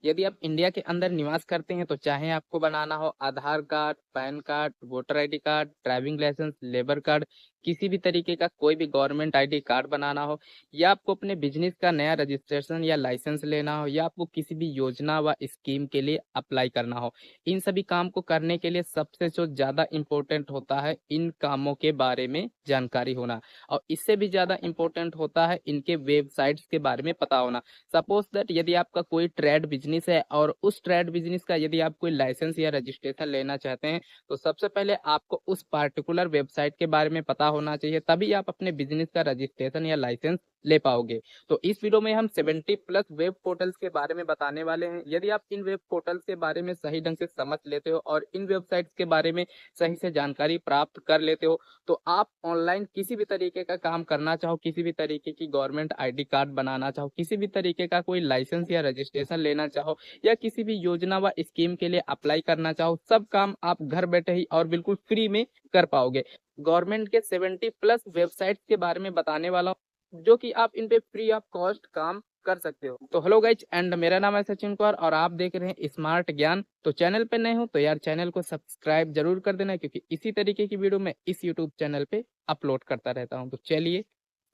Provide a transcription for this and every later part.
यदि आप इंडिया के अंदर निवास करते हैं तो चाहे आपको बनाना हो Aadhaar card, PAN card, voter ID card, driving licence, labour card, किसी भी तरीके का कोई भी गवर्नमेंट आईडी कार्ड बनाना हो, या आपको अपने बिजनेस का नया रजिस्ट्रेशन या लाइसेंस लेना हो, या आपको किसी भी योजना व स्कीम के लिए अप्लाई करना हो, इन सभी काम को करने के लिए सबसे जो ज़्यादा इम्पोर्टेंट होता है इन कामों के बारे में जानकारी होना। और इससे भी ज़्यादा इम्पोर्टेंट होता है इनके वेबसाइट्स के बारे में पता होना। सपोज दैट यदि आपका कोई ट्रेड बिजनेस है और उस ट्रेड बिजनेस का यदि आप कोई लाइसेंस या रजिस्ट्रेशन लेना चाहते हैं, तो सबसे पहले आपको उस पार्टिकुलर वेबसाइट के बारे में पता होना चाहिए, तभी आप अपने बिजनेस का रजिस्ट्रेशन या लाइसेंस ले पाओगे। तो इस वीडियो में हम 70 प्लस वेब पोर्टल्स के बारे में बताने वाले हैं। यदि आप इन वेब पोर्टल्स के बारे में सही ढंग से समझ लेते हो और इन वेबसाइट्स के बारे में सही से जानकारी प्राप्त कर लेते हो, तो आप ऑनलाइन किसी भी तरीके का काम करना चाहो, किसी भी तरीके की गवर्नमेंट आईडी कार्ड बनाना चाहो, किसी भी तरीके का कोई लाइसेंस या रजिस्ट्रेशन लेना चाहो, या किसी भी योजना व स्कीम के लिए अप्लाई करना चाहो, सब काम आप घर बैठे ही और बिल्कुल फ्री में कर पाओगे। गवर्नमेंट के 70 प्लस वेबसाइट्स के बारे में बताने वाला हूं, जो कि आप इन पे फ्री ऑफ कॉस्ट काम कर सकते हो। तो हेलो गाइज, एंड मेरा नाम है सचिन कुमार और आप देख रहे हैं स्मार्ट ज्ञान। तो चैनल पे नए हो तो यार चैनल को सब्सक्राइब जरूर कर देना, क्योंकि इसी तरीके की वीडियो मैं इस यूट्यूब चैनल पे अपलोड करता रहता हूँ। तो चलिए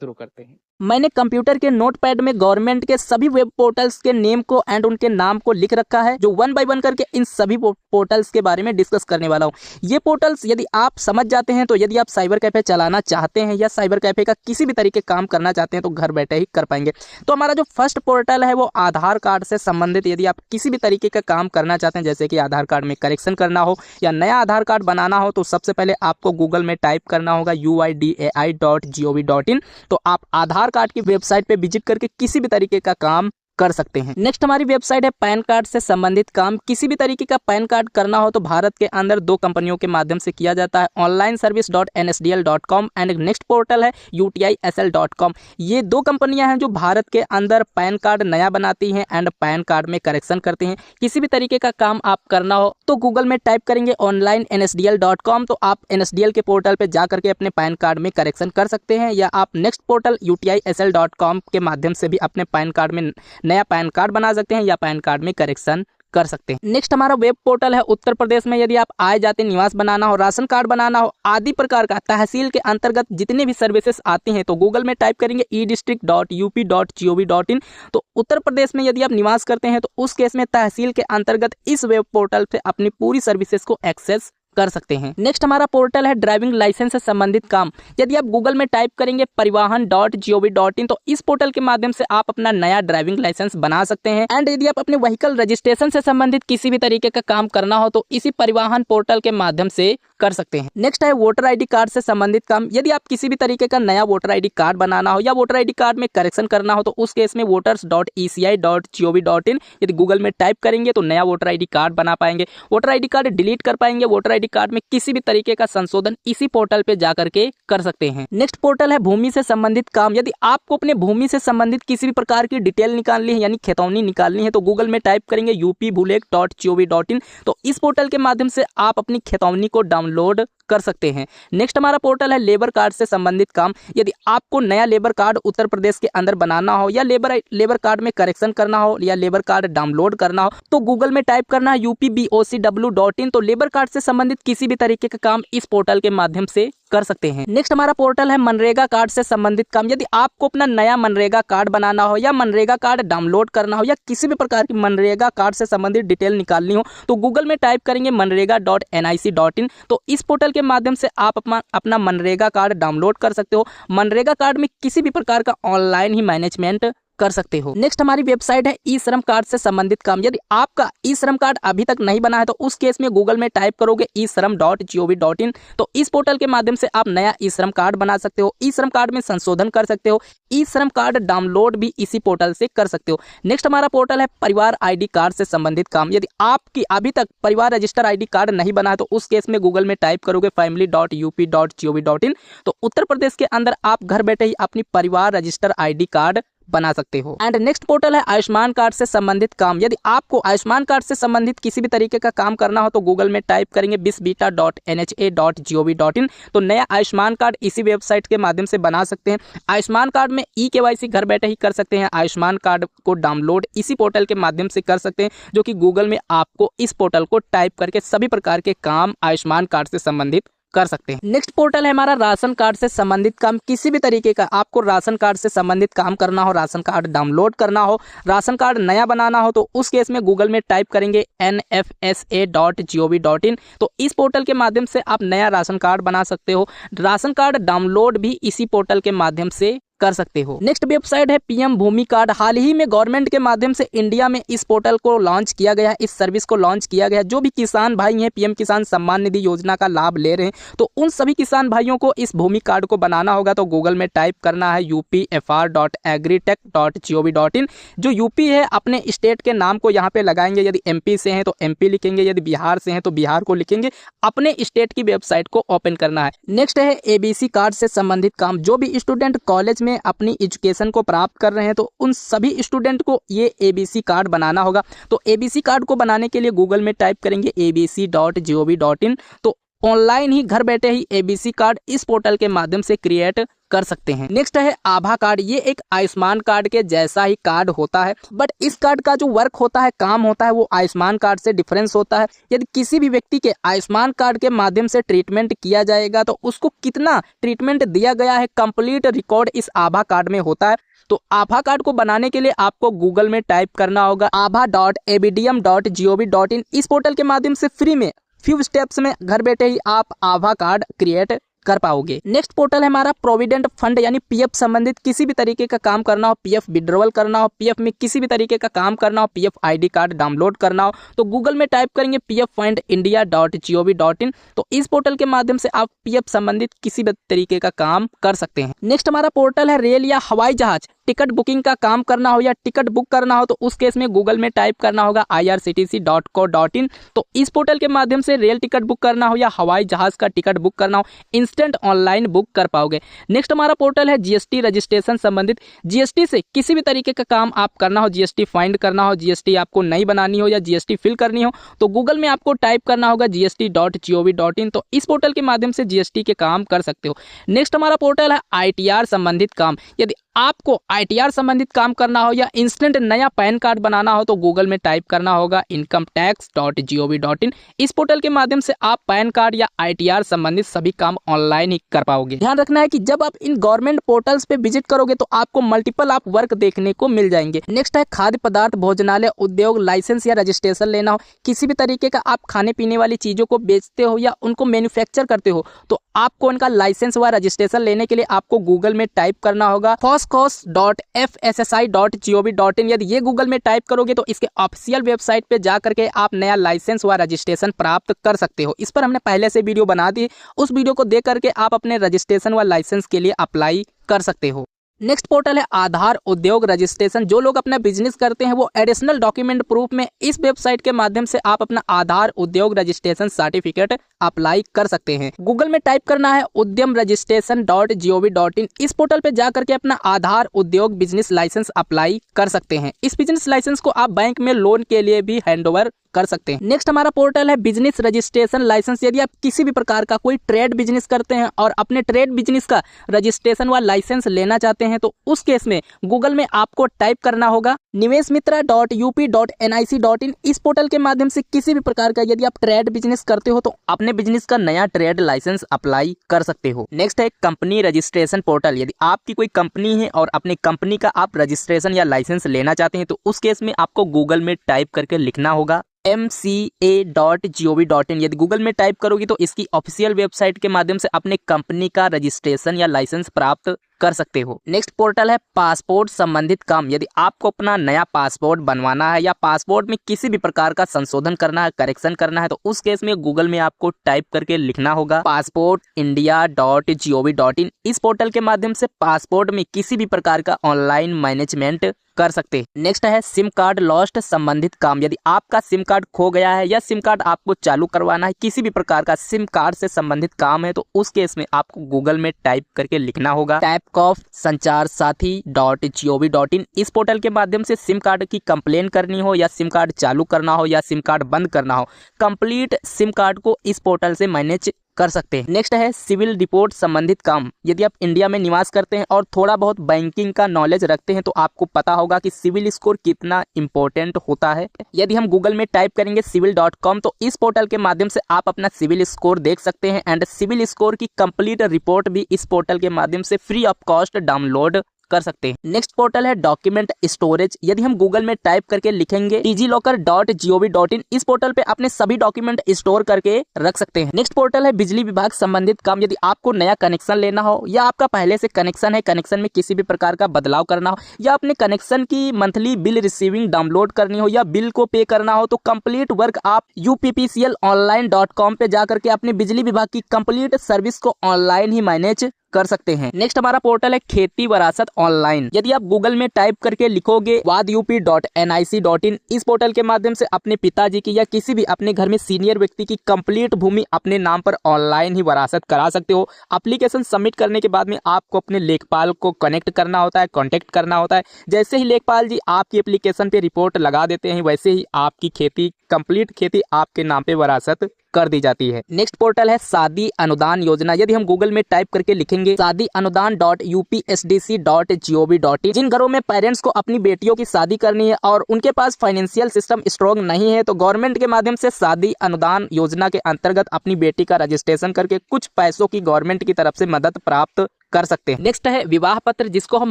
शुरू करते हैं। मैंने कंप्यूटर के नोटपैड में गवर्नमेंट के सभी वेब पोर्टल्स के नेम को एंड उनके नाम को लिख रखा है, जो वन बाय वन करके इन सभी पोर्टल्स के बारे में डिस्कस करने वाला हूं। ये पोर्टल्स यदि आप समझ जाते हैं तो यदि आप साइबर कैफे चलाना चाहते हैं या साइबर कैफे का किसी भी तरीके काम करना चाहते हैं तो घर बैठे ही कर पाएंगे। तो हमारा जो फर्स्ट पोर्टल है वो आधार कार्ड से संबंधित। यदि आप किसी भी तरीके का काम करना चाहते हैं, जैसे कि आधार कार्ड में करेक्शन करना हो या नया आधार कार्ड बनाना हो, तो सबसे पहले आपको गूगल में टाइप करना होगा uidai.gov.in। तो आप आधार कार्ड की वेबसाइट पे विजिट करके किसी भी तरीके का काम कर सकते हैं। नेक्स्ट हमारी वेबसाइट है पैन कार्ड से संबंधित काम। किसी भी तरीके का पैन कार्ड करना हो तो भारत के अंदर दो कंपनियों के माध्यम से किया जाता है, onlineservice.nsdl.com एंड नेक्स्ट पोर्टल है utisl.com। ये दो कंपनियां हैं जो भारत के अंदर पैन कार्ड नया बनाती हैं एंड पैन कार्ड में करेक्शन करते हैं। किसी भी तरीके का काम आप करना हो तो गूगल में टाइप करेंगे onlinensdl.com, तो आप NSDL के पोर्टल पे जा करके अपने पैन कार्ड में करेक्शन कर सकते हैं, या आप नेक्स्ट पोर्टल utisl.com के माध्यम से भी अपने पैन कार्ड में नया पैन कार्ड बना सकते हैं या पैन कार्ड में करेक्शन कर सकते हैं। नेक्स्ट हमारा वेब पोर्टल है उत्तर प्रदेश में। यदि आप आए जाते निवास बनाना हो, राशन कार्ड बनाना हो, आदि प्रकार का तहसील के अंतर्गत जितने भी सर्विसेज आती हैं, तो गूगल में टाइप करेंगे edistrict.up.gov.in। तो उत्तर प्रदेश में यदि आप निवास करते हैं तो उस केस में तहसील के अंतर्गत इस वेब पोर्टल से अपनी पूरी सर्विसेज को एक्सेस कर सकते हैं। नेक्स्ट हमारा पोर्टल है ड्राइविंग लाइसेंस से संबंधित काम। यदि आप गूगल में टाइप करेंगे परिवहन.gov.in, तो इस पोर्टल के माध्यम से आप अपना नया ड्राइविंग लाइसेंस बना सकते हैं। एंड यदि आप अपने व्हीकल रजिस्ट्रेशन से संबंधित किसी भी तरीके का काम करना हो तो इसी परिवहन पोर्टल के माध्यम से कर सकते हैं। नेक्स्ट है वोटर आईडी कार्ड से संबंधित काम। यदि आप किसी भी तरीके का नया वोटर आईडी कार्ड बनाना हो या वोटर आईडी कार्ड में करेक्शन करना हो तो उस केस में voters.eci.gov.in यदि गूगल में टाइप करेंगे तो नया वोटर आईडी कार्ड बना पाएंगे, वोटर आईडी कार्ड डिलीट कर पाएंगे, वोटर आईडी कार्ड में किसी भी तरीके का संशोधन इसी पोर्टल पे जाकर के कर सकते हैं। नेक्स्ट पोर्टल है भूमि से संबंधित काम। यदि आपको अपने भूमि से संबंधित किसी भी प्रकार की डिटेल निकालनी है, यानी खेतौनी निकालनी है, तो गूगल में टाइप करेंगे upbhulek.gov.in। तो इस पोर्टल के माध्यम से आप अपनी खेतौनी को डाउनलोड कर सकते हैं। नेक्स्ट हमारा पोर्टल है लेबर कार्ड से संबंधित काम। यदि आपको नया लेबर कार्ड उत्तर प्रदेश के अंदर बनाना हो या लेबर कार्ड में करेक्शन करना हो या लेबर कार्ड डाउनलोड करना हो तो गूगल में टाइप करना है upbocw.in। तो लेबर कार्ड से संबंधित किसी भी तरीके का काम इस पोर्टल के माध्यम से कर सकते हैं। नेक्स्ट हमारा पोर्टल है मनरेगा कार्ड से संबंधित काम। यदि आपको अपना नया मनरेगा कार्ड बनाना हो या मनरेगा कार्ड डाउनलोड करना हो या किसी भी प्रकार की मनरेगा कार्ड से संबंधित डिटेल निकालनी हो तो गूगल में टाइप करेंगे मनरेगा.nic.in। तो इस पोर्टल के माध्यम से आप अपना मनरेगा कार्ड डाउनलोड कर सकते हो। मनरेगा कार्ड में किसी भी प्रकार का ऑनलाइन ही मैनेजमेंट कर सकते हो। नेक्स्ट हमारी वेबसाइट है ई श्रम कार्ड से संबंधित काम। यदि आपका ई श्रम कार्ड अभी तक नहीं बना है तो उस केस में गूगल में टाइप करोगे e-shram.gov.in। तो इस पोर्टल के माध्यम से आप नया ई श्रम कार्ड बना सकते हो, ई श्रम कार्ड में संशोधन कर सकते हो, ई श्रम कार्ड डाउनलोड भी इसी पोर्टल से कर सकते हो। नेक्स्ट हमारा पोर्टल है परिवार आईडी कार्ड से संबंधित काम। यदि आपकी अभी तक परिवार रजिस्टर आईडी कार्ड नहीं बना है तो उस केस में गूगल में टाइप करोगे family.up.gov.in। तो उत्तर प्रदेश के अंदर आप घर बैठे ही अपनी परिवार रजिस्टर आईडी कार्ड बना सकते हो। एंड नेक्स्ट पोर्टल है आयुष्मान कार्ड से संबंधित काम। यदि आपको आयुष्मान कार्ड से संबंधित किसी भी तरीके का काम करना हो तो गूगल में टाइप करेंगे bisbeta.nha.gov.in। तो नया आयुष्मान कार्ड इसी वेबसाइट के माध्यम से बना सकते हैं। आयुष्मान कार्ड में ई-केवाईसी घर बैठे ही कर सकते हैं। आयुष्मान कार्ड को डाउनलोड इसी पोर्टल के माध्यम से कर सकते हैं, जो कि गूगल में आपको इस पोर्टल को टाइप करके सभी प्रकार के काम आयुष्मान कार्ड से संबंधित कर सकते हैं। नेक्स्ट पोर्टल है हमारा राशन कार्ड से संबंधित काम। किसी भी तरीके का आपको राशन कार्ड से संबंधित काम करना हो, राशन कार्ड डाउनलोड करना हो, राशन कार्ड नया बनाना हो, तो उस केस में गूगल में टाइप करेंगे nfsa.gov.in। तो इस पोर्टल के माध्यम से आप नया राशन कार्ड बना सकते हो। राशन कार्ड डाउनलोड भी इसी पोर्टल के माध्यम से कर सकते हो। नेक्स्ट वेबसाइट है पीएम भूमि कार्ड। हाल ही में गवर्नमेंट के माध्यम से इंडिया में इस पोर्टल को लॉन्च किया गया है, इस सर्विस को लॉन्च किया गया है। जो भी किसान भाई हैं पीएम किसान सम्मान निधि योजना का लाभ ले रहे हैं, तो उन सभी किसान भाइयों को इस भूमि कार्ड को बनाना होगा। तो गूगल में टाइप करना है upfr.agritech.gov.in। जो यूपी है अपने स्टेट के नाम को यहाँ पे लगाएंगे। यदि एमपी से हैं तो एमपी लिखेंगे, यदि बिहार से हैं तो बिहार को लिखेंगे। अपने स्टेट की वेबसाइट को ओपन करना है। नेक्स्ट है एबीसी कार्ड से संबंधित काम। जो भी स्टूडेंट कॉलेज में अपनी एजुकेशन को प्राप्त कर रहे हैं तो उन सभी स्टूडेंट को ये एबीसी कार्ड बनाना होगा। तो एबीसी कार्ड को बनाने के लिए गूगल में टाइप करेंगे abc.gov.in। तो ऑनलाइन ही घर बैठे ही एबीसी कार्ड इस पोर्टल के माध्यम से क्रिएट कर सकते हैं। नेक्स्ट है आभा कार्ड। ये एक आयुष्मान कार्ड के जैसा ही कार्ड होता है, बट इस कार्ड का जो वर्क होता है, काम होता है, वो आयुष्मान कार्ड से डिफरेंस होता है। यदि किसी भी व्यक्ति के आयुष्मान कार्ड के माध्यम से ट्रीटमेंट किया जाएगा तो उसको कितना ट्रीटमेंट दिया गया है, कंप्लीट रिकॉर्ड इस आभा कार्ड में होता है। तो आभा कार्ड को बनाने के लिए आपको गूगल में टाइप करना होगा abha.abdm.gov.in। इस पोर्टल के माध्यम से फ्री में फ्यू स्टेप्स में घर बैठे ही आप आभा कार्ड क्रिएट कर पाओगे। नेक्स्ट पोर्टल है हमारा प्रोविडेंट फंड, यानी पीएफ संबंधित किसी भी तरीके का काम करना हो, पीएफ विड्रॉवल करना हो, पीएफ में किसी भी तरीके का काम करना हो, पीएफ आईडी कार्ड डाउनलोड करना हो, तो गूगल में टाइप करेंगे pffundindia.gov.in। तो इस पोर्टल के माध्यम से आप पीएफ संबंधित किसी भी तरीके का काम कर सकते हैं। नेक्स्ट हमारा पोर्टल है रेल या हवाई जहाज। टिकट बुकिंग का काम करना हो या टिकट बुक करना हो तो उस केस में गूगल में टाइप करना होगा irctc.co.in। तो इस पोर्टल के माध्यम से रेल टिकट बुक करना हो या हवाई जहाज का टिकट बुक करना हो, इंस्टेंट ऑनलाइन बुक कर पाओगे। नेक्स्ट हमारा पोर्टल है जीएसटी रजिस्ट्रेशन संबंधित। जीएसटी से किसी भी तरीके का काम आप करना हो, जीएसटी फाइंड करना हो, जीएसटी आपको नई बनानी हो या जीएसटी फिल करनी हो, तो गूगल में आपको टाइप करना होगा gst.gov.in। तो इस पोर्टल के माध्यम से जीएसटी के काम कर सकते हो। नेक्स्ट हमारा पोर्टल है आईटीआर संबंधित काम। यदि आपको आईटीआर संबंधित काम करना हो या इंस्टेंट नया पैन कार्ड बनाना हो तो गूगल में टाइप करना होगा incometax.gov.in। इस पोर्टल के माध्यम से आप पैन कार्ड या आईटीआर संबंधित सभी काम ऑनलाइन ही कर पाओगे। ध्यान रखना है कि जब आप इन गवर्नमेंट पोर्टल्स पे विजिट करोगे तो आपको मल्टीपल आप वर्क देखने को मिल जाएंगे। नेक्स्ट है खाद्य पदार्थ भोजनालय उद्योग लाइसेंस या रजिस्ट्रेशन लेना हो। किसी भी तरीके का आप खाने पीने वाली चीजों को बेचते हो या उनको मैन्युफैक्चर करते हो तो आपको उनका लाइसेंस व रजिस्ट्रेशन लेने के लिए आपको गूगल में टाइप करना होगा foscos.fssi.gov.in। यदि ये गूगल में टाइप करोगे तो इसके ऑफिशियल वेबसाइट पे जा करके आप नया लाइसेंस व रजिस्ट्रेशन प्राप्त कर सकते हो। इस पर हमने पहले से वीडियो बना दी, उस वीडियो को देख करके आप अपने रजिस्ट्रेशन व लाइसेंस के लिए अप्लाई कर सकते हो। नेक्स्ट पोर्टल है आधार उद्योग रजिस्ट्रेशन। जो लोग अपना बिजनेस करते हैं वो एडिशनल डॉक्यूमेंट प्रूफ में इस वेबसाइट के माध्यम से आप अपना आधार उद्योग रजिस्ट्रेशन सर्टिफिकेट अप्लाई कर सकते हैं। गूगल में टाइप करना है udyamregistration.gov.in। इस पोर्टल पे जा करके अपना आधार उद्योग बिजनेस लाइसेंस अप्लाई कर सकते हैं। इस बिजनेस लाइसेंस को आप बैंक में लोन के लिए भी हैंडओवर कर सकते हैं। नेक्स्ट हमारा पोर्टल है बिजनेस रजिस्ट्रेशन लाइसेंस। यदि आप किसी भी प्रकार का कोई ट्रेड बिजनेस करते हैं और अपने ट्रेड बिजनेस का रजिस्ट्रेशन व लाइसेंस लेना चाहते हैं तो उस केस में गूगल में आपको टाइप करना होगा निवेशमित्रा.up.nic.in। इस पोर्टल के माध्यम से किसी भी प्रकार का यदि आप ट्रेड बिजनेस करते हो तो अपने बिजनेस का नया ट्रेड लाइसेंस अप्लाई कर सकते हो। नेक्स्ट है कंपनी रजिस्ट्रेशन पोर्टल। यदि आपकी कोई कंपनी है और अपनी कंपनी का आप रजिस्ट्रेशन या लाइसेंस लेना चाहते हैं तो उस केस में आपको गूगल में टाइप करके लिखना होगा mca.gov.in। यदि गूगल में टाइप करोगी तो इसकी ऑफिशियल वेबसाइट के माध्यम से अपने कंपनी का रजिस्ट्रेशन या लाइसेंस प्राप्त कर सकते हो। नेक्स्ट पोर्टल है पासपोर्ट संबंधित काम। यदि आपको अपना नया पासपोर्ट बनवाना है या पासपोर्ट में किसी भी प्रकार का संशोधन करना है, करेक्शन करना है, तो उस केस में गूगल में आपको टाइप करके लिखना होगा passportindia.gov.in। इस पोर्टल के माध्यम से पासपोर्ट में किसी भी प्रकार का ऑनलाइन मैनेजमेंट कर सकते हैं। नेक्स्ट है सिम कार्ड लॉस्ट संबंधित काम। यदि आपका सिम कार्ड खो गया है या सिम कार्ड आपको चालू करवाना है, किसी भी प्रकार का सिम कार्ड से संबंधित काम है, तो उस केस में आपको गूगल में टाइप करके लिखना होगा tapcofsancharsathy.gov.in। इस पोर्टल के माध्यम से सिम कार्ड की कंप्लेन करनी हो या सिम कार्ड चालू करना हो या सिम कार्ड बंद करना हो, कंप्लीट सिम कार्ड को इस पोर्टल से मैनेज कर सकते हैं। नेक्स्ट है सिविल रिपोर्ट संबंधित काम। यदि आप इंडिया में निवास करते हैं और थोड़ा बहुत बैंकिंग का नॉलेज रखते हैं तो आपको पता होगा कि सिविल स्कोर कितना इंपॉर्टेंट होता है। यदि हम गूगल में टाइप करेंगे civil.com तो इस पोर्टल के माध्यम से आप अपना सिविल स्कोर देख सकते हैं एंड सिविल स्कोर की कंप्लीट रिपोर्ट भी इस पोर्टल के माध्यम से फ्री ऑफ कॉस्ट डाउनलोड कर सकते हैं। नेक्स्ट पोर्टल है डॉक्यूमेंट स्टोरेज। यदि हम गूगल में टाइप करके लिखेंगे digilocker.gov.in, इस पोर्टल पे अपने सभी डॉक्यूमेंट स्टोर करके रख सकते हैं। नेक्स्ट पोर्टल है बिजली विभाग संबंधित काम। यदि आपको नया कनेक्शन लेना हो या आपका पहले से कनेक्शन है, कनेक्शन में किसी भी प्रकार का बदलाव करना हो या अपने कनेक्शन की मंथली बिल रिसीविंग डाउनलोड करनी हो या बिल को पे करना हो, तो कंप्लीट वर्क आप UPPCLonline.com पे जाकर के अपने बिजली विभाग की कंप्लीट सर्विस को ऑनलाइन ही मैनेज कर सकते हैं। नेक्स्ट हमारा पोर्टल है खेती वरासत ऑनलाइन। यदि आप गूगल में टाइप करके लिखोगे wadup.nic.in, इस पोर्टल के माध्यम से अपने पिताजी की या किसी भी अपने घर में सीनियर व्यक्ति की कंप्लीट भूमि अपने नाम पर ऑनलाइन ही वरासत करा सकते हो। एप्लीकेशन सबमिट करने के बाद में आपको अपने लेखपाल को कनेक्ट करना होता है, कांटेक्ट करना होता है। जैसे ही लेखपाल जी आपकी एप्लीकेशन पे रिपोर्ट लगा देते हैं, वैसे ही आपकी खेती कंप्लीट खेती आपके नाम पे वरासत कर दी जाती है। नेक्स्ट पोर्टल है शादी अनुदान योजना। यदि हम गूगल में टाइप करके लिखेंगे शादीअनुदान.upsdc.gov.in, जिन घरों में पेरेंट्स को अपनी बेटियों की शादी करनी है और उनके पास फाइनेंशियल सिस्टम स्ट्रॉन्ग नहीं है, तो गवर्नमेंट के माध्यम से शादी अनुदान योजना के अंतर्गत अपनी बेटी का रजिस्ट्रेशन करके कुछ पैसों की गवर्नमेंट की तरफ से मदद प्राप्त कर सकते हैं। नेक्स्ट है विवाह पत्र, जिसको हम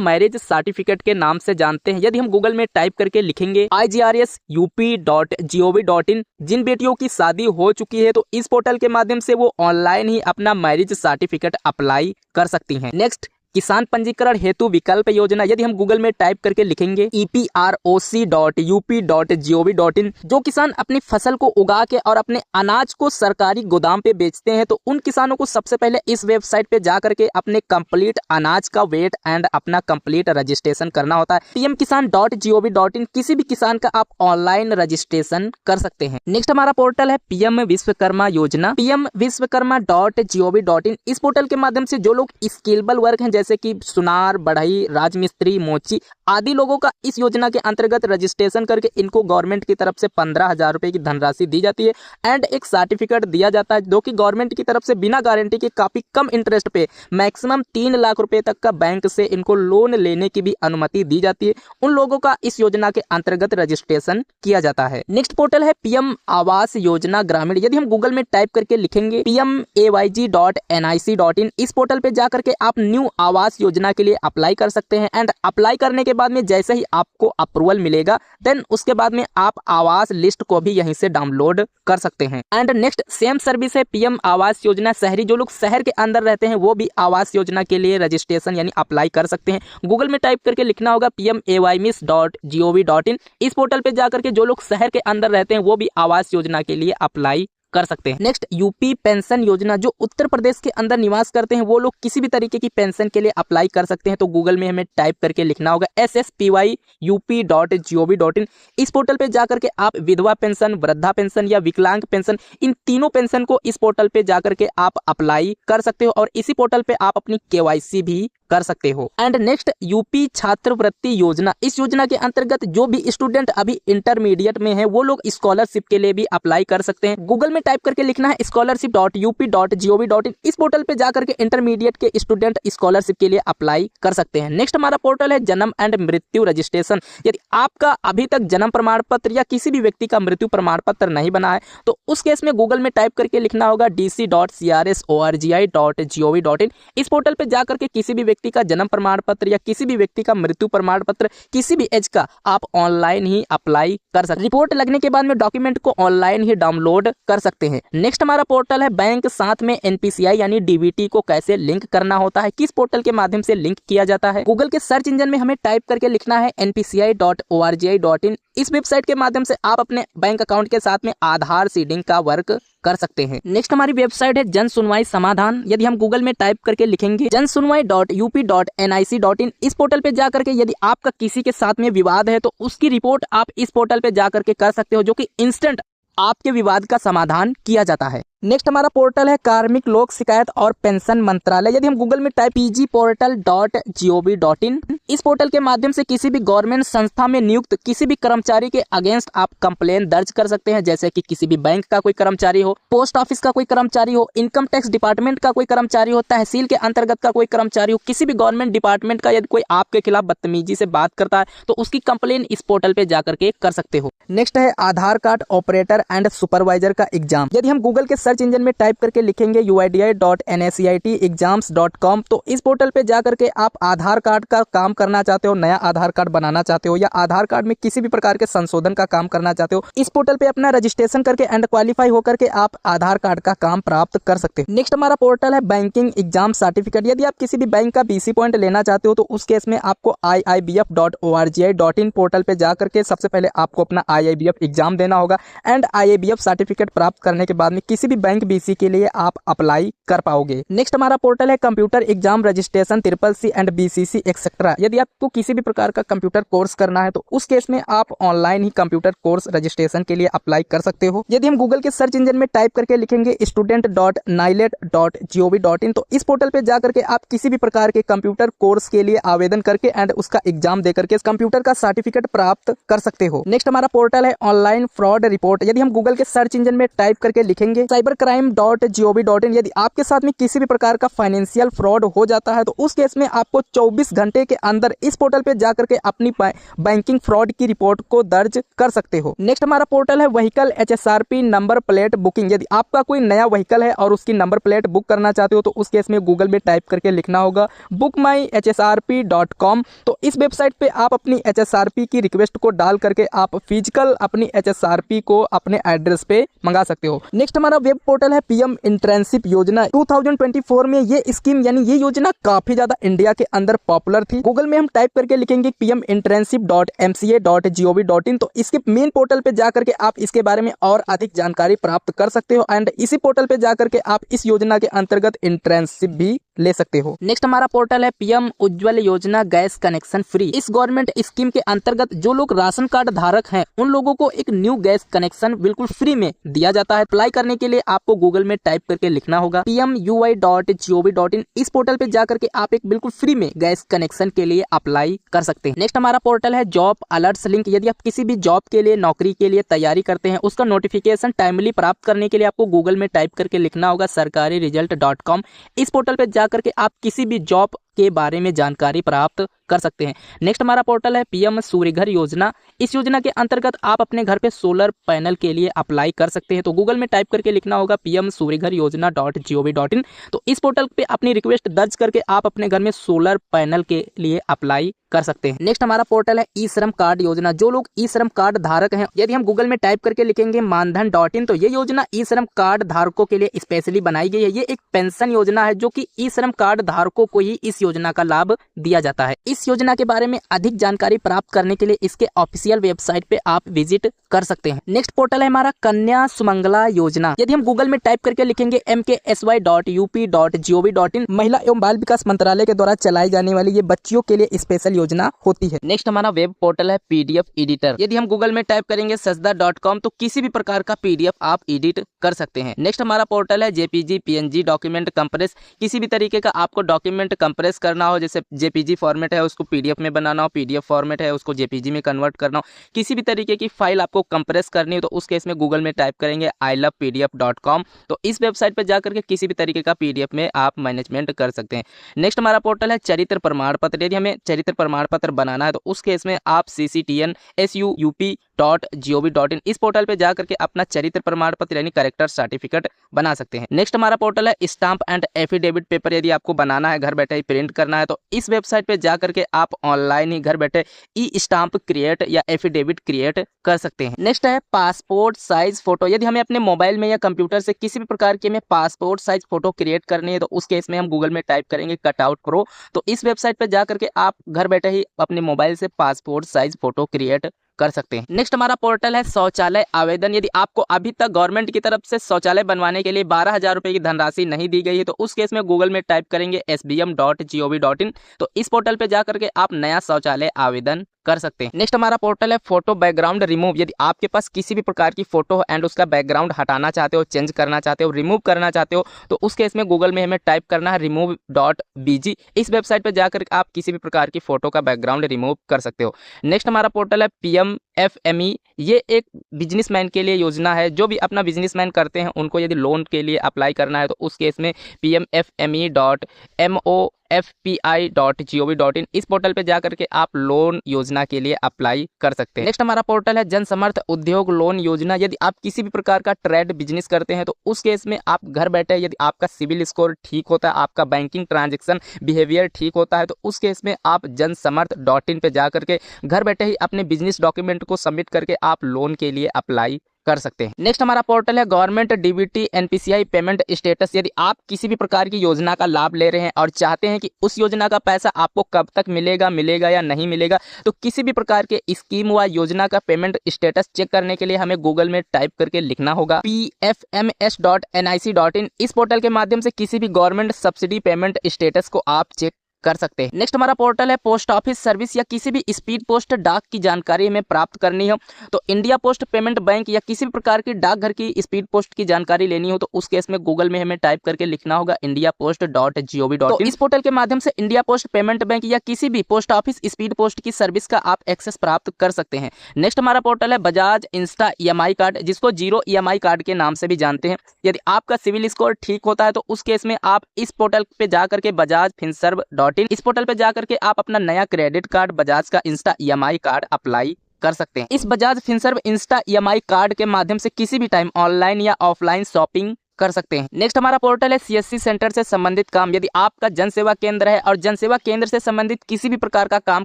मैरिज सर्टिफिकेट के नाम से जानते हैं। यदि हम गूगल में टाइप करके लिखेंगे igrs.up.gov.in, जिन बेटियों की शादी हो चुकी है तो इस पोर्टल के माध्यम से वो ऑनलाइन ही अपना मैरिज सर्टिफिकेट अप्लाई कर सकती हैं। नेक्स्ट किसान पंजीकरण हेतु विकल्प योजना। यदि हम गूगल में टाइप करके लिखेंगे eproc.up.gov.in, जो किसान अपनी फसल को उगा के और अपने अनाज को सरकारी गोदाम पे बेचते हैं, तो उन किसानों को सबसे पहले इस वेबसाइट पे जा करके अपने कंप्लीट अनाज का वेट एंड अपना कंप्लीट रजिस्ट्रेशन करना होता है। pmkisan.gov.in, किसी भी किसान का आप ऑनलाइन रजिस्ट्रेशन कर सकते हैं। नेक्स्ट हमारा पोर्टल है पीएम विश्वकर्मा योजना, pmviश्वकर्मा.gov.in। इस पोर्टल के माध्यम से जो लोग स्किलेबल वर्क हैं, जैसे कि सुनार, बढ़ई, राजमिस्त्री, मोची आदि लोगों का इस योजना के अंतर्गत रजिस्ट्रेशन करके इनको गवर्नमेंट की तरफ से 15,000 रुपए की धनराशि दी जाती है एंड एक सर्टिफिकेट दिया जाता है, जो कि गवर्नमेंट की तरफ से बिना गारंटी के काफी कम इंटरेस्ट पे मैक्सिमम 3 लाख रुपए तक का बैंक से इनको लोन लेने की भी अनुमति दी जाती है। उन लोगों का इस योजना के अंतर्गत रजिस्ट्रेशन किया जाता है। नेक्स्ट पोर्टल है पीएम आवास योजना ग्रामीण। यदि हम गूगल में टाइप करके लिखेंगे pmayg.nic.in, इस पोर्टल पे जाकर के आप न्यू आवास योजना के लिए अप्लाई कर सकते हैं एंड अप्लाई करने के बाद में जैसे ही आपको अप्रूवल मिलेगा, देन उसके बाद में आप आवास लिस्ट को भी यहीं से डाउनलोड कर सकते हैं। एंड नेक्स्ट सेम सर्विस है पीएम आवास योजना शहरी। जो लोग शहर के अंदर रहते हैं वो भी आवास योजना के लिए रजिस्ट्रेशन यानी अप्लाई कर सकते हैं। गूगल में टाइप करके लिखना होगा pmaymis.gov.in, इस पोर्टल पे जाकर के जो लोग शहर के अंदर रहते हैं वो भी आवास योजना के लिए अप्लाई कर सकते हैं। नेक्स्ट यूपी पेंशन योजना, जो उत्तर प्रदेश के अंदर निवास करते हैं वो लोग किसी भी तरीके की पेंशन के लिए अप्लाई कर सकते हैं। तो गूगल में हमें टाइप करके लिखना होगा sspyup.gov.in, इस पोर्टल पे जाकर के आप विधवा पेंशन, वृद्धा पेंशन या विकलांग पेंशन, इन तीनों पेंशन को इस पोर्टल पे जाकर के आप अप्लाई कर सकते हो और इसी पोर्टल पे आप अपनी KYC भी कर सकते हो। एंड नेक्स्ट यूपी छात्रवृत्ति योजना, इस योजना के अंतर्गत जो भी स्टूडेंट अभी इंटरमीडिएट में है वो लोग स्कॉलरशिप के लिए भी अप्लाई कर सकते हैं। गूगल में टाइप करके लिखना है scholarship.up.gov.in, इस पोर्टल पे जाकर के इंटरमीडिएट के स्टूडेंट स्कॉलरशिप के लिए अप्लाई कर सकते हैं। नेक्स्ट हमारा पोर्टल है जन्म एंड मृत्यु रजिस्ट्रेशन। यदि आपका अभी तक जन्म प्रमाण पत्र या किसी भी व्यक्ति का मृत्यु प्रमाण पत्र नहीं बना है तो उस केस में गूगल में टाइप करके लिखना होगा dc.crsorgi.gov.in, इस पोर्टल पे जाकर के किसी भी व्यक्ति का जन्म प्रमाण पत्र या किसी भी व्यक्ति का मृत्यु प्रमाण पत्र किसी भी एज का आप ऑनलाइन ही अप्लाई कर सकते हैं। रिपोर्ट लगने के बाद में डॉक्यूमेंट को ऑनलाइन ही डाउनलोड कर सकते हैं। नेक्स्ट हमारा पोर्टल है बैंक, साथ में NPCI यानी DBT को कैसे लिंक करना होता है, किस पोर्टल के माध्यम से लिंक किया जाता है। गूगल के सर्च इंजन में हमें टाइप करके लिखना है npci.orgi.in, इस वेबसाइट के माध्यम से आप अपने बैंक अकाउंट के साथ में आधार सीडिंग का वर्क कर सकते हैं। नेक्स्ट हमारी वेबसाइट है जन सुनवाई समाधान। यदि हम गूगल में टाइप करके लिखेंगे जनसुनवाई.up www.up.nic.in इस पोर्टल पे जा करके यदि आपका किसी के साथ में विवाद है तो उसकी रिपोर्ट आप इस पोर्टल पे जा करके कर सकते हो, जो कि इंस्टेंट आपके विवाद का समाधान किया जाता है। नेक्स्ट हमारा पोर्टल है कार्मिक लोक शिकायत और पेंशन मंत्रालय। यदि हम गूगल में टाइप pgportal.gov.in इस पोर्टल के माध्यम से किसी भी गवर्नमेंट संस्था में नियुक्त किसी भी कर्मचारी के अगेंस्ट आप कंप्लेन दर्ज कर सकते हैं, जैसे कि किसी भी बैंक का कोई कर्मचारी हो, पोस्ट ऑफिस का कोई कर्मचारी हो, इनकम टैक्स डिपार्टमेंट का कोई कर्मचारी हो, तहसील के अंतर्गत का कोई कर्मचारी हो, किसी भी गवर्नमेंट डिपार्टमेंट का यदि कोई आपके खिलाफ बदतमीजी से बात करता है तो उसकी कंप्लेन इस पोर्टल पे जाकर के कर सकते हो। नेक्स्ट है आधार कार्ड ऑपरेटर एंड सुपरवाइजर का एग्जाम। यदि हम गूगल के सर्च इंजन में टाइप करके लिखेंगे uidi.nscitexams.com तो इस पोर्टल पे जाकर के आप आधार कार्ड का काम करना चाहते हो, नया आधार कार्ड बनाना चाहते हो या आधार कार्ड में किसी भी प्रकार के संशोधन का काम करना चाहते हो, इस पोर्टल पे अपना रजिस्ट्रेशन करके एंड क्वालिफाई होकर के आप आधार कार्ड का काम प्राप्त कर सकते हो। नेक्स्ट हमारा पोर्टल है बैंकिंग एग्जाम सर्टिफिकेट। यदि आप किसी भी बैंक का BC पॉइंट लेना चाहते हो तो उस केस में आपको iibf.orgi.in पोर्टल पे जाकर के सबसे पहले आपको अपना IIBF एग्जाम देना होगा एंड IIBF सर्टिफिकेट प्राप्त करने के बाद में किसी भी बैंक BC के लिए आप अप्लाई कर पाओगे। नेक्स्ट हमारा पोर्टल है computer exam registration CCC and BCC etcetera. यदि आपको किसी भी प्रकार का कंप्यूटर कोर्स करना है तो उस केस में आप ऑनलाइन ही कंप्यूटर कोर्स रजिस्ट्रेशन के लिए अप्लाई कर सकते हो। यदि हम गूगल के सर्च इंजन में टाइप करके लिखेंगे student.nilet.gov.in तो इस पोर्टल पे जाकर के आप किसी भी प्रकार के कंप्यूटर कोर्स के लिए आवेदन करके एंड उसका एग्जाम देकर के कंप्यूटर का सर्टिफिकेट प्राप्त कर सकते हो। नेक्स्ट हमारा पोर्टल है ऑनलाइन फ्रॉड रिपोर्ट। यदि हम गूगल के सर्च इंजन में टाइप करके लिखेंगे cybercrime.gov.in यदि आपके साथ में किसी भी प्रकार का फाइनेंशियल फ्रॉड हो जाता है तो उस केस में आपको 24 घंटे के अंदर इस पोर्टल पे जाकर के अपनी बैंकिंग फ्रॉड की रिपोर्ट को दर्ज कर सकते हो। नेक्स्ट हमारा पोर्टल है vehicle HSRP number plate booking. यदि आपका कोई नया व्हीकल है और उसकी नंबर प्लेट बुक करना चाहते हो तो उस केस में गूगल में टाइप करके लिखना होगा bookmyhsrp.com तो इस वेबसाइट पे आप अपनी HSRP की रिक्वेस्ट को डाल करके आप फिजिकल अपनी HSRP को अपने एड्रेस पे मंगा सकते हो। नेक्स्ट हमारा वेब पोर्टल है PM इंटर्नशिप योजना। 2024 में ये स्कीम यानी ये योजना काफी ज्यादा इंडिया के अंदर पॉपुलर थी। गूगल में हम टाइप करके लिखेंगे pminternship.mca.gov.in तो इसके मेन पोर्टल पे जाकर के आप इसके बारे में और अधिक जानकारी प्राप्त कर सकते हो एंड इसी पोर्टल पे जाकर के आप इस योजना के अंतर्गत इंटर्नशिप भी ले सकते हो। नेक्स्ट हमारा पोर्टल है PM उज्ज्वल योजना गैस कनेक्शन फ्री। इस गवर्नमेंट स्कीम के अंतर्गत जो लोग राशन कार्ड धारक हैं उन लोगों को एक न्यू गैस कनेक्शन बिल्कुल फ्री में दिया जाता है। अप्लाई करने के लिए आपको गूगल में टाइप करके लिखना होगा pmui.gov.in इस पोर्टल पे जाकर के आप एक बिल्कुल फ्री में गैस कनेक्शन के लिए अप्लाई कर सकते हैं। नेक्स्ट हमारा पोर्टल है जॉब अलर्ट्स लिंक। यदि आप किसी भी जॉब के लिए नौकरी के लिए तैयारी करते हैं उसका नोटिफिकेशन टाइमली प्राप्त करने के लिए आपको गूगल में टाइप करके लिखना होगा sarkariresult.com इस पोर्टल पे जाकर के आप किसी भी जॉब के बारे में जानकारी प्राप्त कर सकते हैं। नेक्स्ट हमारा पोर्टल है PM सूर्यघर योजना। इस योजना के अंतर्गत आप अपने घर पे सोलर पैनल के लिए अप्लाई कर सकते हैं तो गूगल में टाइप करके लिखना होगा PM सूर्यघर योजना.gov.in तो इस पोर्टल पे अपनी रिक्वेस्ट दर्ज करके आप अपने घर में सोलर पैनल के लिए अप्लाई कर सकते हैं। नेक्स्ट हमारा पोर्टल है ई-श्रम कार्ड योजना। जो लोग ई-श्रम कार्ड धारक हैं यदि हम गूगल में टाइप करके लिखेंगे मानधन.in तो ये योजना ई-श्रम कार्ड धारकों के लिए स्पेशली बनाई गई है। ये एक पेंशन योजना है जो कि ई-श्रम कार्ड धारकों को ही इस योजना का लाभ दिया जाता है। इस योजना के बारे में अधिक जानकारी प्राप्त करने के लिए इसके ऑफिशियल वेबसाइट पे आप विजिट कर सकते हैं। नेक्स्ट पोर्टल है हमारा कन्या सुमंगला योजना। यदि हम गूगल में टाइप करके लिखेंगे mksy.up.gov.in महिला एवं बाल विकास मंत्रालय के द्वारा चलाई जाने वाली ये बच्चियों के लिए स्पेशल योजना होती है। नेक्स्ट हमारा वेब पोर्टल है PDF एडिटर। यदि हम गूगल में टाइप करेंगे sajda.com तो किसी भी प्रकार का PDF आप एडिट कर सकते हैं। नेक्स्ट हमारा पोर्टल है JPG PNG डॉक्यूमेंट कंप्रेस। किसी भी तरीके का आपको डॉक्यूमेंट कंप्रेस करना हो, जैसे JPG फॉर्मेट है उसको PDF में बनाना हो, PDF फॉर्मेट है उसको JPG में कन्वर्ट करना हो, किसी भी तरीके की फाइल आपको कंप्रेस करनी हो तो उस केस में गूगल में टाइप करेंगे ilovepdf.com तो इस वेबसाइट पर जाकर के किसी भी तरीके का PDF में आप मैनेजमेंट कर सकते हैं। नेक्स्ट हमारा पोर्टल है चरित्र प्रमाण पत्र। यदि हमें चरित्र प्रमाण पत्र बनाना है तो उस केस में आप cctnsup.gov.in इस पोर्टल पे जाकर के अपना चरित्र प्रमाण पत्र यानी कैरेक्टर सर्टिफिकेट बना सकते हैं। नेक्स्ट हमारा पोर्टल है स्टाम्प एंड एफिडेविट पेपर। यदि आपको बनाना है, घर बैठे ही प्रिंट करना है तो इस वेबसाइट पे जाकर के आप ऑनलाइन ही घर बैठे ई स्टाम्प क्रिएट या एफिडेविट क्रिएट कर सकते हैं। नेक्स्ट है पासपोर्ट साइज फोटो। यदि हमें अपने मोबाइल में या कंप्यूटर से किसी भी प्रकार की हमें पासपोर्ट साइज फोटो क्रिएट करनी है तो उस केस में हम गूगल में टाइप करेंगे कटआउट प्रो तो इस वेबसाइट पे जाकर के आप घर बैठे ही अपने मोबाइल से पासपोर्ट साइज फोटो क्रिएट कर सकते हैं। नेक्स्ट हमारा पोर्टल है शौचालय आवेदन। यदि आपको अभी तक गवर्नमेंट की तरफ से शौचालय बनवाने के लिए 12,000 रुपए की धनराशि नहीं दी गई है तो उस केस में गूगल में टाइप करेंगे sbm.gov.in, तो इस पोर्टल पे जाकर के आप नया शौचालय आवेदन कर सकते हैं। नेक्स्ट हमारा पोर्टल है फोटो बैकग्राउंड रिमूव। यदि आपके पास किसी भी प्रकार की फोटो हो एंड उसका बैकग्राउंड हटाना चाहते हो, चेंज करना चाहते हो, रिमूव करना चाहते हो, तो उस केस में गूगल में हमें टाइप करना है remove.bg। इस वेबसाइट पर जाकर आप किसी भी प्रकार की फोटो का बैकग्राउंड रिमूव कर सकते हो। नेक्स्ट हमारा पोर्टल है PMFME। ये एक बिजनेसमैन के लिए योजना है। जो भी अपना बिजनेसमैन करते हैं उनको यदि लोन के लिए अप्लाई करना है तो उस केस में PMFME.MOFPI.gov.in, इस पोर्टल पे जाकर के आप लोन योजना के लिए अप्लाई कर सकते हैं। नेक्स्ट हमारा पोर्टल है जन समर्थ उद्योग लोन योजना। यदि आप किसी भी प्रकार का ट्रेड बिजनेस करते हैं तो उस केस में आप घर बैठे, यदि आपका सिविल स्कोर ठीक होता है, आपका बैंकिंग ट्रांजेक्शन बिहेवियर ठीक होता है, तो उस केस में आप जनसमर्थ.in पे जाकर के घर बैठे ही अपने बिजनेस डॉक्यूमेंट को सबमिट करके आप लोन के लिए अप्लाई कर सकते हैं। नेक्स्ट हमारा पोर्टल है government DBT NPCI payment status. यदि आप किसी भी प्रकार की योजना का लाभ ले रहे हैं और चाहते हैं कि उस योजना का पैसा आपको कब तक मिलेगा या नहीं मिलेगा, तो किसी भी प्रकार के स्कीम व योजना का पेमेंट स्टेटस चेक करने के लिए हमें गूगल में टाइप करके लिखना होगा pfms.nic.in। इस पोर्टल के माध्यम से किसी भी गवर्नमेंट सब्सिडी पेमेंट स्टेटस को आप चेक कर सकते हैं। नेक्स्ट हमारा पोर्टल है पोस्ट ऑफिस सर्विस। या किसी भी स्पीड पोस्ट डाक की जानकारी हमें प्राप्त करनी हो तो इंडिया पोस्ट पेमेंट बैंक या किसी भी प्रकार की डाकघर की स्पीड पोस्ट की जानकारी लेनी हो तो उस केस में गूगल में हमें टाइप करके लिखना होगा indiapost.gov.in। तो इस पोर्टल के माध्यम से इंडिया पोस्ट पेमेंट बैंक या किसी भी पोस्ट ऑफिस स्पीड पोस्ट की सर्विस का आप एक्सेस प्राप्त कर सकते हैं। नेक्स्ट हमारा पोर्टल है बजाज इंस्टा EMI कार्ड, जिसको जीरो EMI कार्ड के नाम से भी जानते हैं। यदि आपका सिविल स्कोर ठीक होता है तो उस केस में आप इस पोर्टल पे जाकर के बजाज फिनसर्व.in, इस पोर्टल पे जाकर के आप अपना नया क्रेडिट कार्ड बजाज का इंस्टा EMI कार्ड अप्लाई कर सकते हैं। इस Bajaj Finserv Insta EMI card के माध्यम से किसी भी टाइम ऑनलाइन या ऑफलाइन शॉपिंग कर सकते हैं। नेक्स्ट हमारा पोर्टल है CSC सेंटर से संबंधित काम। यदि आपका जन सेवा केंद्र है और जन सेवा केंद्र से संबंधित किसी भी प्रकार का काम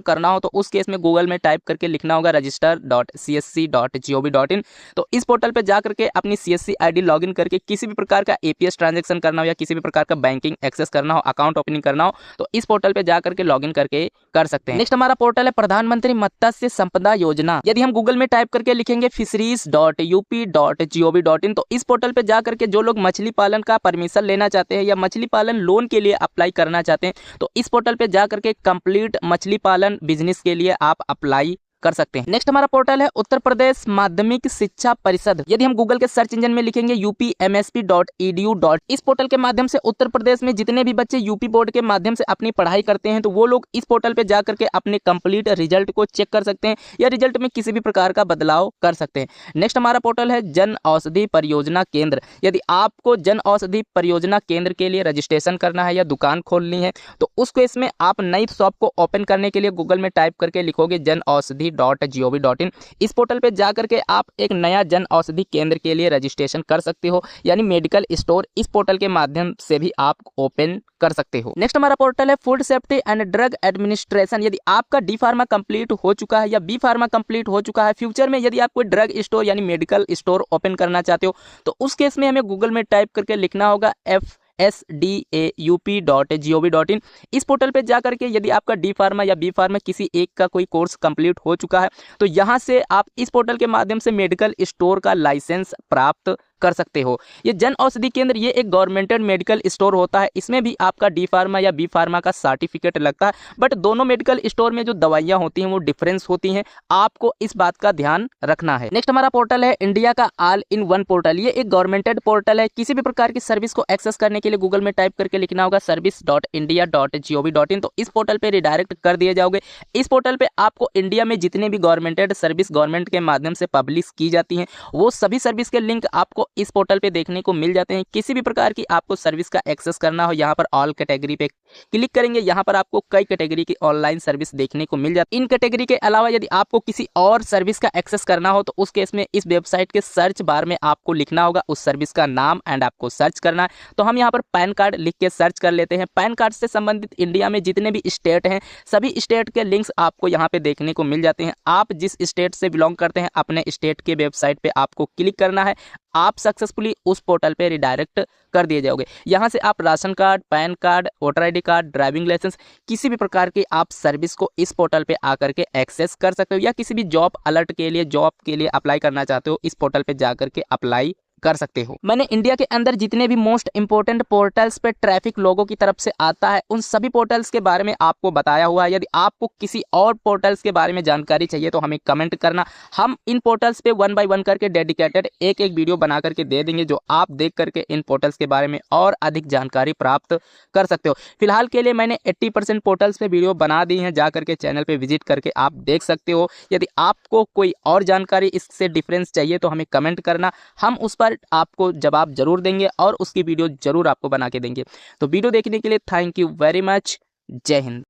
करना हो तो उस केस में गूगल में टाइप करके लिखना होगा register.csc.gov.in। तो इस पोर्टल पे जाकर के अपनी CSC ID लॉगिन करके किसी भी प्रकार का APS ट्रांजेक्शन करना हो या किसी भी प्रकार का बैंकिंग एक्सेस करना हो, अकाउंट ओपनिंग करना हो तो इस पोर्टल पे जाकर के लॉगिन करके कर सकते हैं। नेक्स्ट हमारा पोर्टल है प्रधानमंत्री मत्स्य संपदा योजना। यदि हम गूगल में टाइप करके लिखेंगे fisheries.up.gov.in तो इस पोर्टल पे जाकर के जो लोग मछली पालन का परमिशन लेना चाहते हैं या मछली पालन लोन के लिए अप्लाई करना चाहते हैं तो इस पोर्टल पे जाकर के कंप्लीट मछली पालन बिजनेस के लिए आप अप्लाई कर सकते हैं। नेक्स्ट हमारा पोर्टल है उत्तर प्रदेश माध्यमिक शिक्षा परिषद। यदि हम गूगल के सर्च इंजन में लिखेंगे upmsp.edu. इस पोर्टल के माध्यम से उत्तर प्रदेश में जितने भी बच्चे यूपी बोर्ड के माध्यम से अपनी पढ़ाई करते हैं तो वो लोग इस पोर्टल पे जाकर के अपने कंप्लीट रिजल्ट को चेक कर सकते हैं या रिजल्ट में किसी भी प्रकार का बदलाव कर सकते हैं। नेक्स्ट हमारा पोर्टल है जन औषधि परियोजना केंद्र। यदि आपको जन औषधि परियोजना केंद्र के लिए रजिस्ट्रेशन करना है या दुकान खोलनी है तो उसको इसमें आप नई शॉप को ओपन करने के लिए गूगल में टाइप करके लिखोगे जनऔषधि.gov.in। इस पोर्टल पे जाकर के आप एक नया जन औषधि केंद्र के लिए रजिस्ट्रेशन कर सकते हो, यानी मेडिकल स्टोर इस पोर्टल के माध्यम से भी आप ओपन कर सकते हो। नेक्स्ट हमारा पोर्टल है food safety and drug administration. यदि आपका डी फार्मा कंप्लीट हो चुका है या बी फार्मा कंप्लीट हो चुका है, फ्यूचर में यदि आप कोई ड्रग स्टोर यानी मेडिकल स्टोर ओपन करना चाहते हो तो उस केस में हमें गूगल में टाइप करके लिखना होगा FSDAUP.gov.in। इस पोर्टल पे जाकर के यदि आपका डी फार्मा या बी फार्मा किसी एक का कोई कोर्स कंप्लीट हो चुका है तो यहाँ से आप इस पोर्टल के माध्यम से मेडिकल स्टोर का लाइसेंस प्राप्त कर सकते हो। ये जन औषधि केंद्र ये एक गवर्नमेंटेड मेडिकल स्टोर होता है, इसमें भी आपका डी फार्मा या बी फार्मा का सर्टिफिकेट लगता है, बट दोनों मेडिकल स्टोर में जो दवाइयां होती हैं वो डिफरेंस होती हैं, आपको इस बात का ध्यान रखना है। नेक्स्ट हमारा पोर्टल है इंडिया का ऑल इन वन पोर्टल। ये एक गवर्नमेंटेड पोर्टल है। किसी भी प्रकार की सर्विस को एक्सेस करने के लिए गूगल में टाइप करके लिखना होगा service.india.gov.in। तो इस पोर्टल पे रिडायरेक्ट कर दिए जाओगे। इस पोर्टल पे आपको इंडिया में जितने भी गवर्नमेंटेड सर्विस गवर्नमेंट के माध्यम से पब्लिश की जाती हैं वो सभी सर्विस के लिंक आपको इस पोर्टल पे देखने को मिल जाते हैं। किसी भी प्रकार की आपको सर्विस का एक्सेस करना हो यहाँ पर ऑल कैटेगरी पे क्लिक करेंगे, यहाँ पर आपको कई कैटेगरी की ऑनलाइन सर्विस देखने को मिल जाती है। इन कैटेगरी के अलावा यदि आपको किसी और सर्विस का एक्सेस करना हो तो उस केस में इस वेबसाइट के सर्च बार में आपको लिखना होगा उस सर्विस का नाम एंड आपको सर्च करना है। तो हम यहाँ पर पैन कार्ड लिख के सर्च कर लेते हैं। पैन कार्ड से संबंधित इंडिया में जितने भी स्टेट हैं सभी स्टेट के लिंक्स आपको यहाँ पे देखने को मिल जाते हैं। आप जिस स्टेट से बिलोंग करते हैं अपने स्टेट के वेबसाइट पे आपको क्लिक करना है। आप सक्सेसफुली उस पोर्टल पे रिडायरेक्ट कर दिए जाओगे। यहाँ से आप ration card, PAN card, voter ID card, driving licence, किसी भी प्रकार की आप सर्विस को इस पोर्टल पे आकर के एक्सेस कर सकते हो, या किसी भी जॉब अलर्ट के लिए, जॉब के लिए अप्लाई करना चाहते हो, इस पोर्टल पे जाकर के अप्लाई कर सकते हो। मैंने इंडिया के अंदर जितने भी मोस्ट इंपोर्टेंट पोर्टल्स पे ट्रैफिक लोगों की तरफ से आता है, उन सभी पोर्टल्स के बारे में आपको बताया हुआ है। यदि आपको किसी और पोर्टल्स के बारे में जानकारी चाहिए तो हमें कमेंट करना, हम इन पोर्टल्स पे 1 बाय 1 करके डेडिकेटेड एक एक वीडियो बना करके दे देंगे, जो आप देख करके इन पोर्टल्स के बारे में और अधिक जानकारी प्राप्त कर सकते हो। फिलहाल के लिए मैंने 80% पोर्टल्स पे वीडियो बना दी है, जा करके चैनल पे विजिट करके आप देख सकते हो। यदि आपको कोई और जानकारी इससे डिफरेंस चाहिए तो हमें कमेंट करना, हम उस पर आपको जवाब जरूर देंगे और उसकी वीडियो जरूर आपको बना के देंगे। तो वीडियो देखने के लिए थैंक यू वेरी मच। जय हिंद।